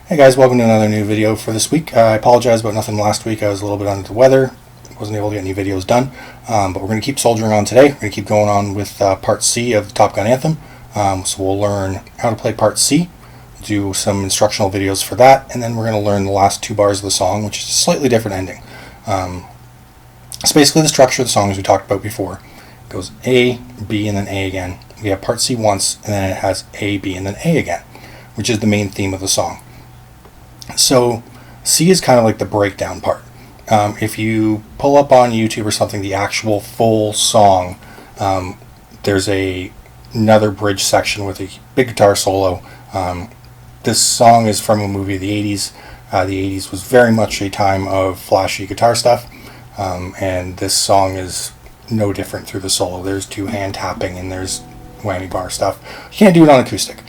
Hey guys, welcome to another new video for this week. I apologize about nothing last week. I was a little bit under the weather. Wasn't able to get any videos done. But we're going to keep soldiering on today. We're going to keep going on with part C of the Top Gun Anthem. So we'll learn how to play part C, do some instructional videos for that, and then we're going to learn the last two bars of the song, which is a slightly different ending. So basically the structure of the song, as we talked about before, it goes A, B, and then A again. We have part C once, and then it has A, B, and then A again, which is the main theme of the song. So C is kind of like the breakdown part. If you pull up on YouTube or something the actual full song, there's another bridge section with a big guitar solo. This song is from a movie of the 80s. The 80s was very much a time of flashy guitar stuff, and this song is no different through the solo. There's two hand tapping and there's whammy bar stuff. You can't do it on acoustic.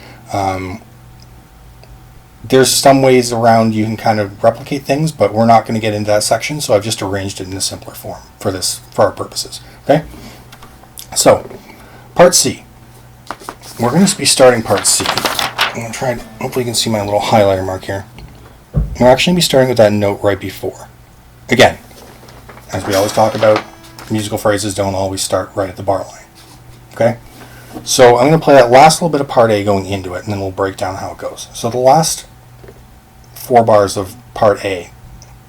There's some ways around you can kind of replicate things, but we're not going to get into that section, so I've just arranged it in a simpler form for our purposes. Okay? So, part C. We're going to be starting part C. I'm going to try and hopefully you can see my little highlighter mark here. We're actually going to be starting with that note right before. Again, as we always talk about, musical phrases don't always start right at the bar line. Okay? So I'm going to play that last little bit of part A going into it, and then we'll break down how it goes. So the last 4 bars of part A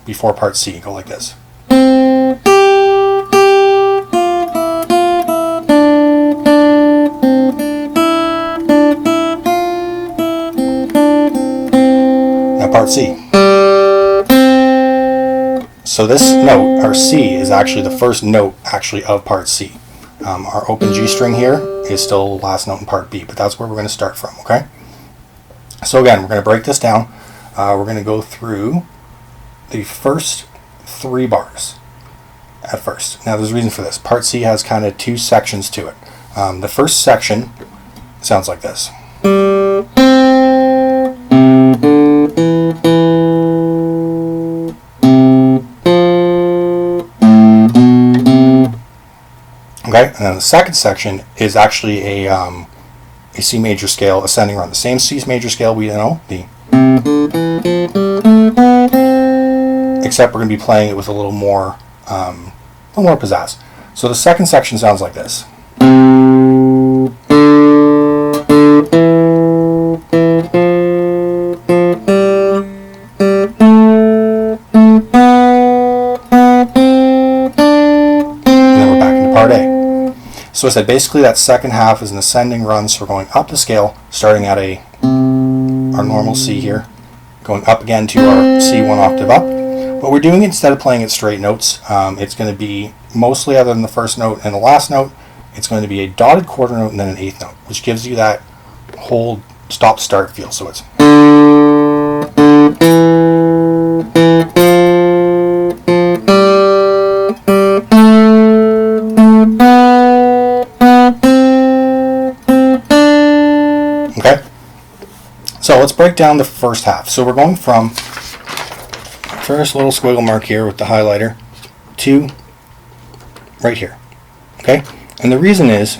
before part C go like this. Now part C. So this note, or C, is actually the first note of part C. Our open G string here is still the last note in part B, but that's where we're going to start from, okay? So again, we're going to break this down. We're going to go through the first 3 bars at first. Now there's a reason for this. Part C has kind of 2 sections to it. The first section sounds like this. Okay, and then the second section is actually a C major scale ascending around the same C major scale we know, the, except we're going to be playing it with a little more pizzazz. So the second section sounds like this. So I said basically that second half is an ascending run, so we're going up the scale, starting at our normal C here, going up again to our C 1 octave up. But we're doing it instead of playing it straight notes. It's going to be mostly, other than the first note and the last note, it's going to be a dotted quarter note and then an eighth note, which gives you that whole stop-start feel. So it's... Okay, so let's break down the first half. So we're going from first little squiggle mark here with the highlighter to right here. Okay, and the reason is,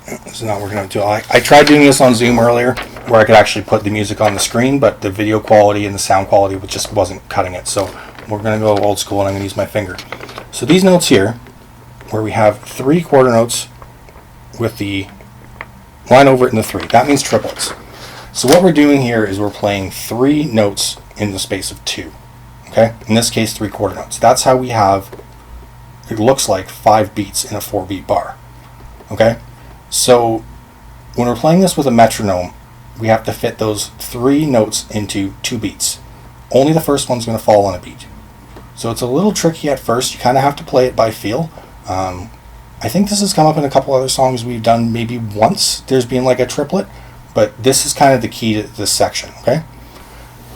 this is not working out too well. I tried doing this on Zoom earlier where I could actually put the music on the screen, but the video quality and the sound quality just wasn't cutting it. So we're going to go old school and I'm going to use my finger. So these notes here, where we have 3 quarter notes with the line over it in the 3. That means triplets. So what we're doing here is we're playing 3 notes in the space of 2. Okay? In this case, 3 quarter notes. That's how we have, it looks like 5 beats in a 4-beat bar. Okay? So when we're playing this with a metronome, we have to fit those 3 notes into 2 beats. Only the first one's going to fall on a beat. So it's a little tricky at first. You kind of have to play it by feel. I think this has come up in a couple other songs we've done maybe once. There's been like a triplet, but this is kind of the key to this section, okay?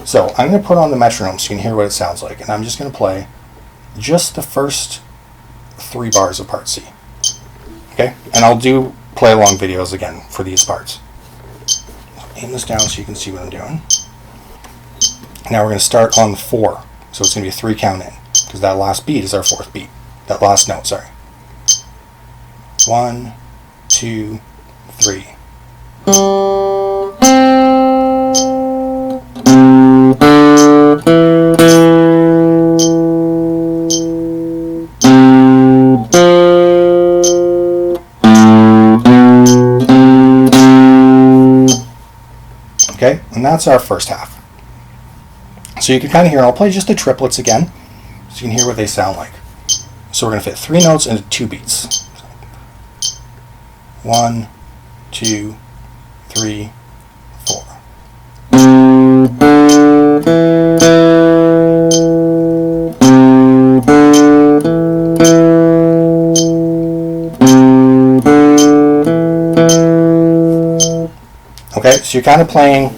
So I'm going to put on the metronome so you can hear what it sounds like, and I'm just going to play just the first 3 bars of part C, okay? And I'll do play-along videos again for these parts. Aim this down so you can see what I'm doing. Now we're going to start on the 4, so it's going to be a 3 count in, because that last beat is our 4th beat. That last note, sorry. 1, 2, 3. Okay, and that's our first half. So you can kind of hear, I'll play just the triplets again, so you can hear what they sound like. So we're going to fit 3 notes into 2 beats. 1, 2, 3, 4. Okay, so you're kind of playing,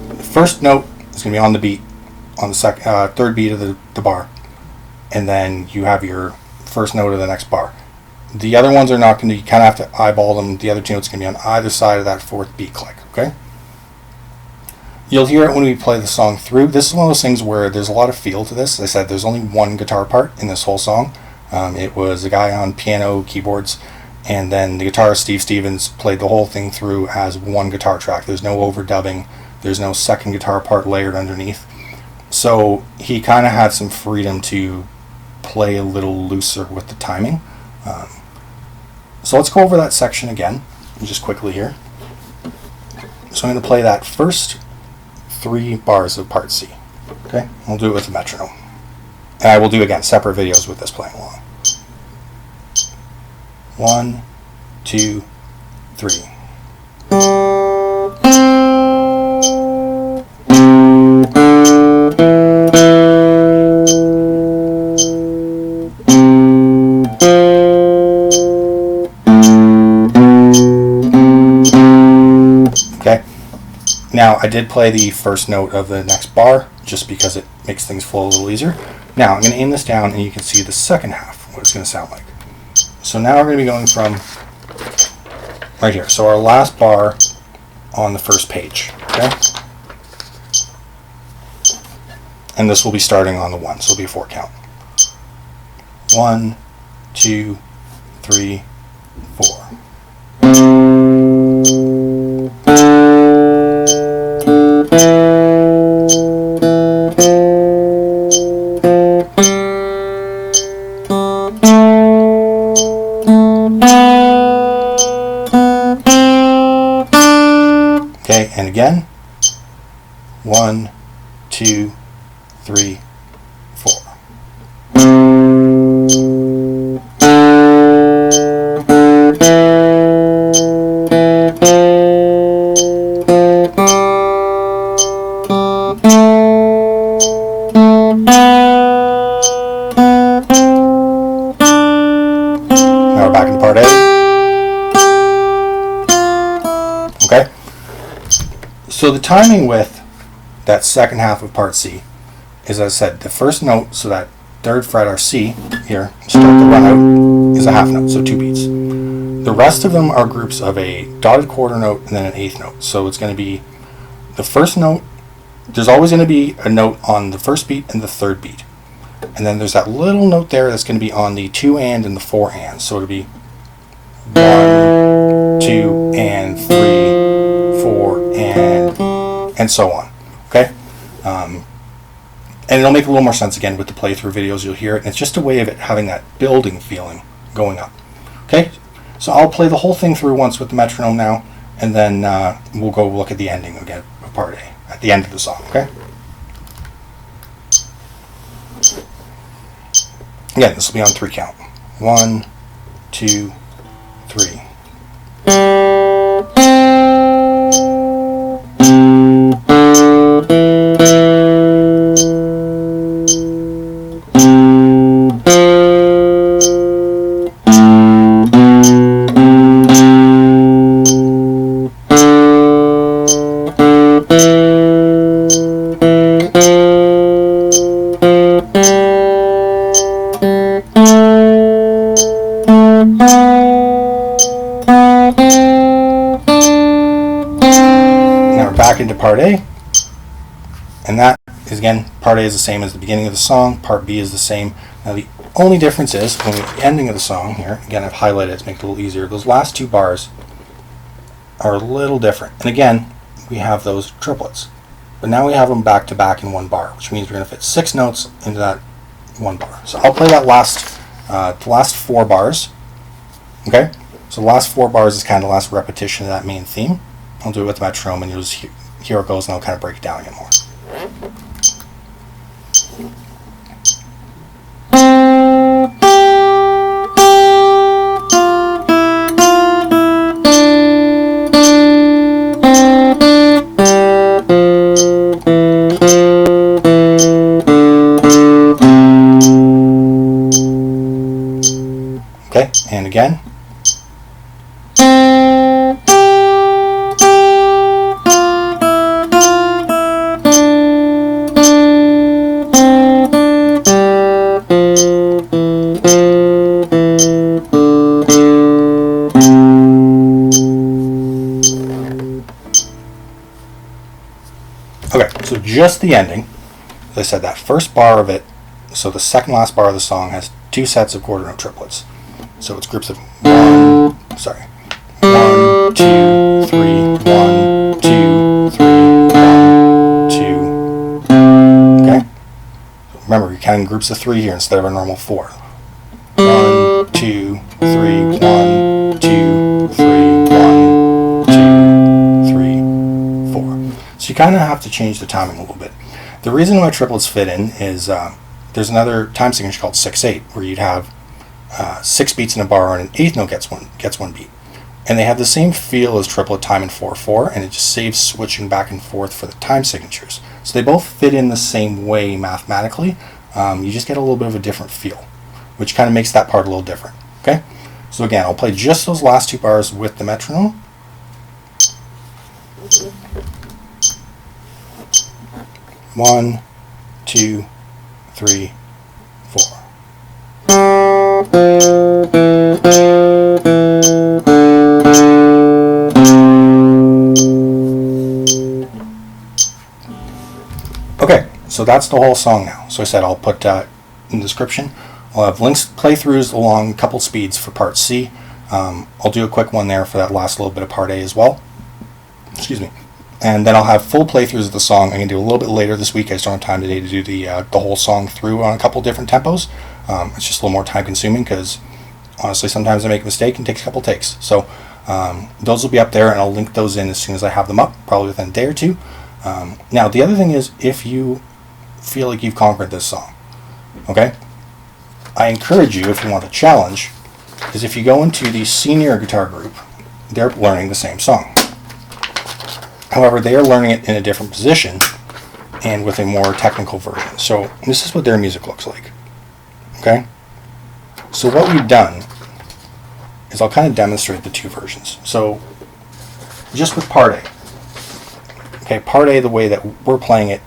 the first note is going to be on the beat, on the third beat of the bar, and then you have your first note of the next bar. The other ones are not going to, you kind of have to eyeball them. The other 2 notes are going to be on either side of that 4th beat click, okay? You'll hear it when we play the song through. This is one of those things where there's a lot of feel to this. As I said, there's only one guitar part in this whole song. It was a guy on piano, keyboards, and then the guitarist Steve Stevens played the whole thing through as one guitar track. There's no overdubbing. There's no second guitar part layered underneath. So he kind of had some freedom to play a little looser with the timing. So let's go over that section again, just quickly here. So I'm going to play that first 3 bars of part C. Okay, we'll do it with the metronome. And I will do, again, separate videos with this playing along. 1, 2, 3. Okay. Now, I did play the first note of the next bar just because it makes things flow a little easier. Now, I'm going to aim this down and you can see the second half, what it's going to sound like. So now we're going to be going from right here. So our last bar on the first page. Okay? And this will be starting on the 1, so it'll be a 4 count. 1, 2, 3, 4. Okay, and again. 1, 2, 3, 4. Now we're back into part A. Okay? So the timing with that second half of part C is, as I said, the first note, so that 3rd fret, our C here, start the run out, is a half note, so 2 beats. The rest of them are groups of a dotted quarter note and then an 8th note. So it's going to be the first note, there's always going to be a note on the first beat and the 3rd beat. And then there's that little note there that's going to be on the 2 and the 4 and. So it'll be 1, 2, and 3, 4, and so on. Okay? And it'll make a little more sense again with the playthrough videos. You'll hear it. And it's just a way of it having that building feeling going up. Okay? So I'll play the whole thing through once with the metronome now, and then we'll go look at the ending again of part A at the end of the song. Okay? Again, this will be on 3 count. 1, 2, 3. Now we're back into part A, and that is, again, part A is the same as the beginning of the song, part B is the same. Now the only difference is, when we're at the ending of the song here, again I've highlighted it to make it a little easier, those last 2 bars are a little different. And again, we have those triplets, but now we have them back to back in 1 bar, which means we're going to fit 6 notes into that 1 bar. So I'll play that the last 4 bars. Okay, so the last 4 bars is kind of the last repetition of that main theme. I'll do it with the metronome, and you'll just here it goes, and I'll kind of break it down again more. Okay, and again. Okay, so just the ending. As I said, that first bar of it, so the second last bar of the song has two sets of quarter note triplets. So it's groups of 1, 2, 3, 1, 2, 3, 1, 2. Okay? Remember, you're counting groups of 3 here instead of a normal 4. 1, 2, 3, 1, 2, 3, 1, 2, 3, 4. So you kind of have to change the timing a little bit. The reason why triplets fit in is there's another time signature called 6/8, where you'd have 6 beats in a bar and an eighth note gets one beat, and they have the same feel as triplet time in 4/4, and it just saves switching back and forth for the time signatures. So they both fit in the same way mathematically. You just get a little bit of a different feel, which kind of makes that part a little different. Okay, so again, I'll play just those last 2 bars with the metronome. One, 2, 3, 4. Okay, so that's the whole song now. So I said I'll put in the description. I'll have links, playthroughs along a couple speeds for part C. I'll do a quick one there for that last little bit of part A as well. Excuse me. And then I'll have full playthroughs of the song. I'm going to do a little bit later this week. I just don't have time today to do the whole song through on a couple different tempos. It's just a little more time consuming because honestly sometimes I make a mistake and it takes a couple takes. So those will be up there, and I'll link those in as soon as I have them up, probably within a day or two. Now the other thing is, if you feel like you've conquered this song, okay, I encourage you, if you want a challenge, is if you go into the senior guitar group, they're learning the same song. However, they are learning it in a different position and with a more technical version. So this is what their music looks like. Okay? So what we've done is I'll kind of demonstrate the 2 versions. So just with part A. Okay, part A, the way that we're playing it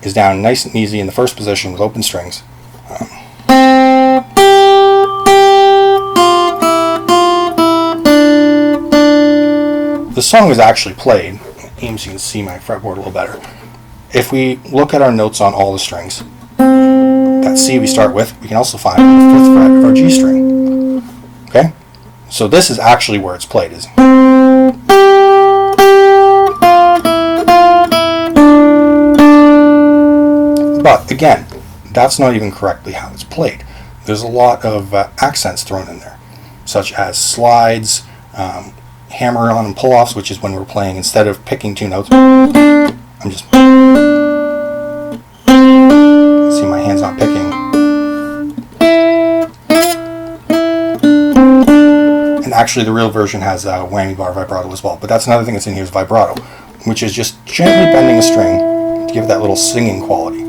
is down nice and easy in the first position with open strings. The song is actually played, so you can see my fretboard a little better. If we look at our notes on all the strings, that C we start with, we can also find the 5th fret of our G string. Okay? So this is actually where it's played. But again, that's not even correctly how it's played. There's a lot of accents thrown in there, such as slides, hammer on and pull offs, which is when we're playing, instead of picking 2 notes, I'm just, see my hand's not picking. And actually the real version has a whammy bar vibrato as well, but that's another thing that's in here is vibrato, which is just gently bending a string to give it that little singing quality.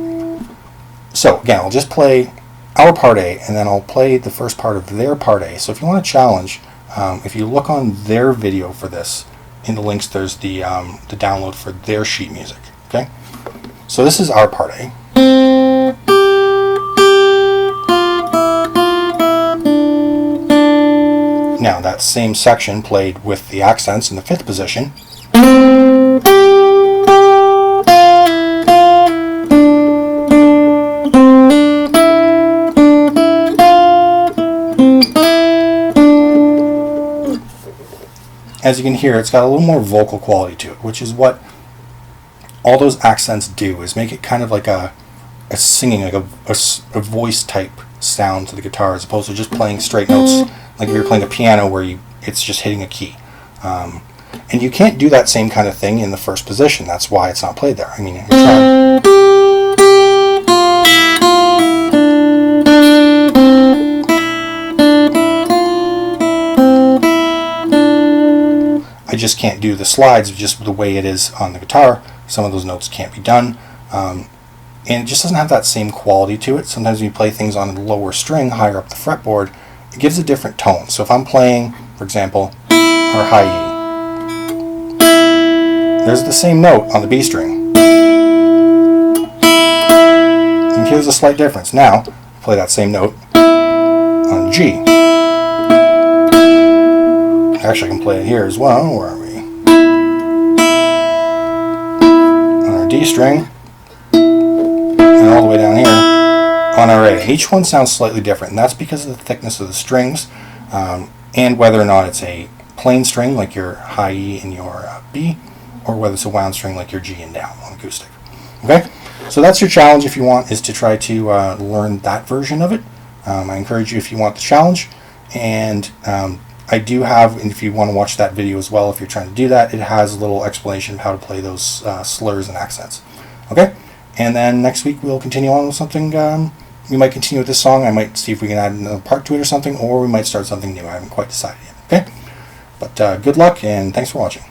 So again, I'll just play our part A, and then I'll play the first part of their part A. So if you want a challenge, if you look on their video for this, in the links there's the download for their sheet music. Okay, so this is our part A. Now that same section played with the accents in the 5th position. As you can hear, it's got a little more vocal quality to it, which is what all those accents do, is make it kind of like a singing, like a voice type sound to the guitar, as opposed to just playing straight notes, like if you're playing a piano where it's just hitting a key. And you can't do that same kind of thing in the first position. That's why it's not played there. I mean, you're trying. I just can't do the slides just the way it is on the guitar. Some of those notes can't be done. And it just doesn't have that same quality to it. Sometimes when you play things on a lower string, higher up the fretboard, it gives a different tone. So if I'm playing, for example, our high E, there's the same note on the B string. And here's a slight difference. Now, play that same note on G. Actually, I can play it here as well. Where are we? On our D string. And all the way down here on our A. Each one sounds slightly different, and that's because of the thickness of the strings and whether or not it's a plain string like your high E and your B, or whether it's a wound string like your G and down on acoustic. Okay, so that's your challenge if you want, is to try to learn that version of it. I encourage you if you want the challenge, and I do have, and if you want to watch that video as well, if you're trying to do that, it has a little explanation of how to play those slurs and accents. Okay. And then next week we'll continue on with something. We might continue with this song. I might see if we can add another part to it or something, or we might start something new. I haven't quite decided yet. Okay? But good luck, and thanks for watching.